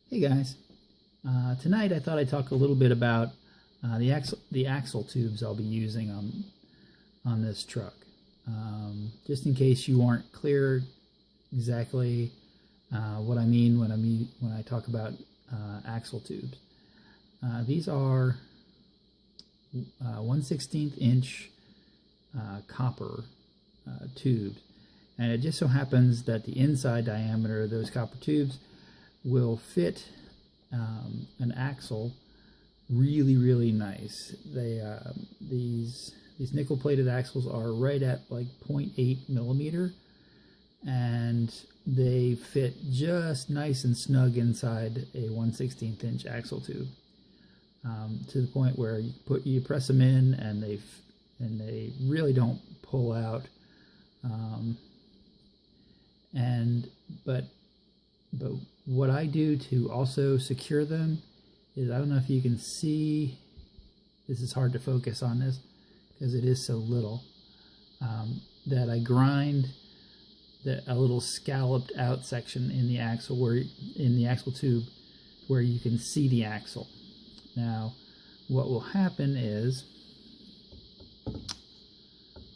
Hey guys, tonight I thought I'd talk a little bit about the axle tubes I'll be using on this truck. Just in case you aren't clear exactly what I mean when I talk about axle tubes. These are 1/16 inch copper tubes, and it just so happens that the inside diameter of those copper tubes will fit an axle really nice. These nickel plated axles are right at like 0.8 millimeter, and they fit just nice and snug inside a 1/16 inch axle tube, to the point where you press them in and they really don't pull out. But what I do to also secure them is, I don't know if you can see, this is hard to focus on this because it is so little, that I grind a little scalloped out section in the axle, tube, where you can see the axle. Now what will happen is,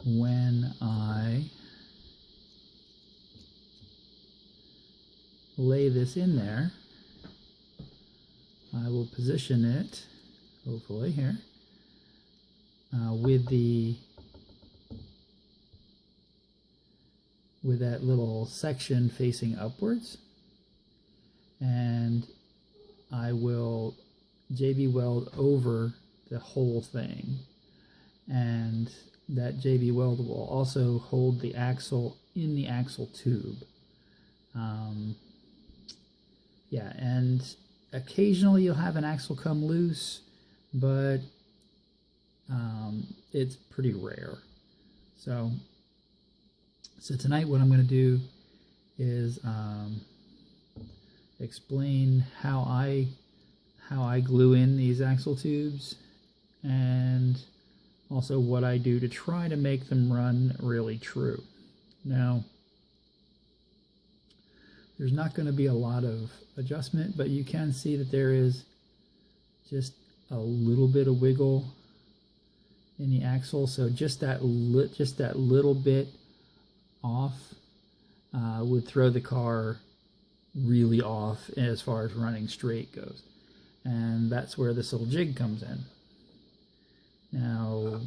when I lay this in there, I will position it, hopefully here, with that little section facing upwards, and I will JB weld over the whole thing, and that JB weld will also hold the axle in the axle tube. Yeah, and occasionally you'll have an axle come loose, but it's pretty rare. So tonight what I'm going to do is explain how I glue in these axle tubes, and also what I do to try to make them run really true. Now, there's not going to be a lot of adjustment, but you can see that there is just a little bit of wiggle in the axle. So just that little bit off would throw the car really off as far as running straight goes, and that's where this little jig comes in. Now,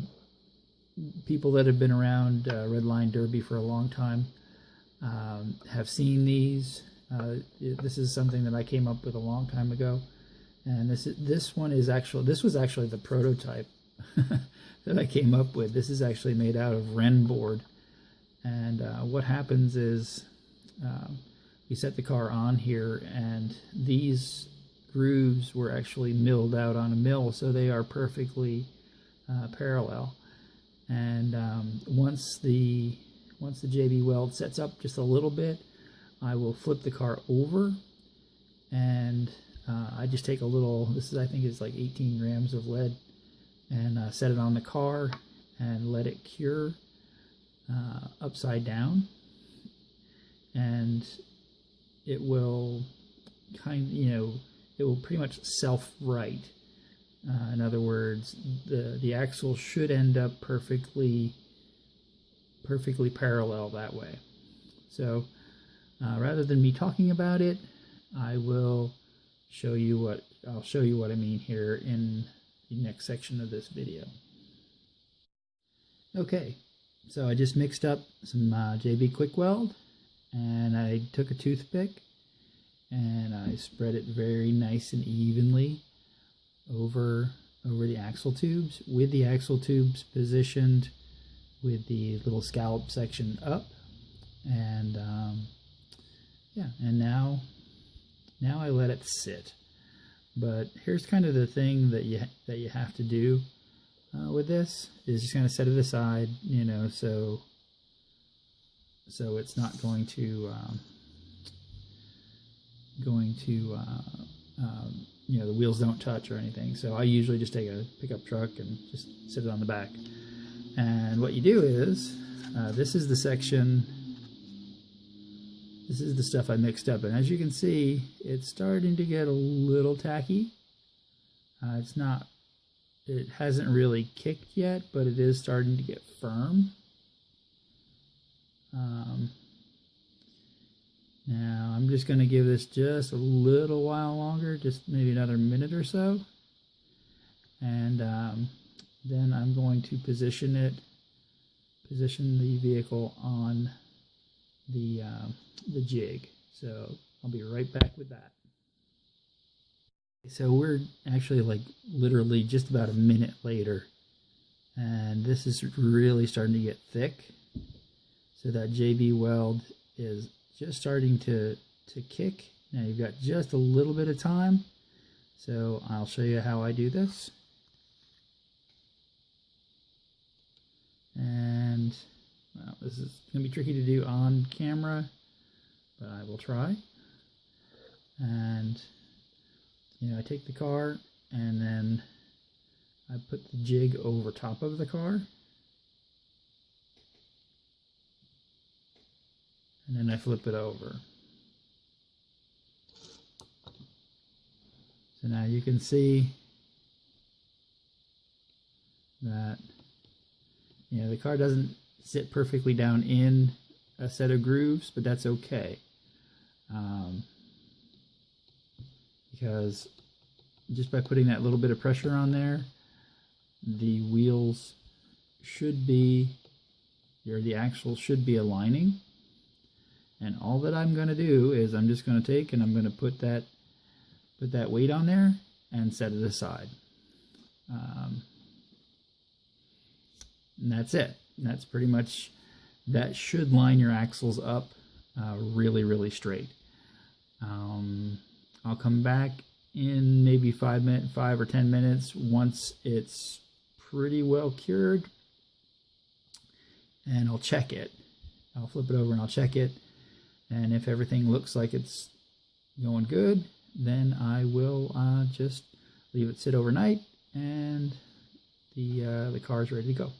people that have been around Redline Derby for a long time have seen these. This is something that I came up with a long time ago, and this was actually the prototype that I came up with. This is actually made out of Ren board, and what happens is, we set the car on here, and these grooves were actually milled out on a mill, so they are perfectly parallel. And once the JB weld sets up just a little bit, I will flip the car over, and I just take a little, I think it's like 18 grams of lead, and set it on the car and let it cure upside down, and it will it will pretty much self-right. In other words, the axle should end up perfectly parallel that way. So rather than me talking about it, I'll show you what I mean here in the next section of this video. Okay, so I just mixed up some JB Quick Weld, and I took a toothpick and I spread it very nice and evenly over the axle tubes, with the axle tubes positioned with the little scallop section up, and yeah, and now I let it sit. But here's kind of the thing that you have to do with this, is just kind of set it aside, so it's not going to the wheels don't touch or anything. So I usually just take a pickup truck and just sit it on the back. And what you do is, this is the section this is the stuff I mixed up. And as you can see, it's starting to get a little tacky. It hasn't really kicked yet, but it is starting to get firm. Now I'm just going to give this just a little while longer, just maybe another minute or so. And then I'm going to position the vehicle on the jig. So I'll be right back with that. So we're actually like literally just about a minute later, and this is really starting to get thick. So that JB weld is just starting to kick. Now you've got just a little bit of time, so I'll show you how I do this. And well, this is going to be tricky to do on camera, but I will try. And I take the car and then I put the jig over top of the car. And then I flip it over. So now you can see that the car doesn't sit perfectly down in a set of grooves, but that's okay. Because just by putting that little bit of pressure on there, the wheels should be, or the axle should be aligning. And all that I'm going to do is I'm just going to take and I'm going to put that weight on there and set it aside. And that's it. That's pretty much, that should line your axles up really, really straight. I'll come back in maybe 5 or 10 minutes once it's pretty well cured, and I'll check it. I'll flip it over and I'll check it, and if everything looks like it's going good, then I will just leave it sit overnight, and the car's ready to go.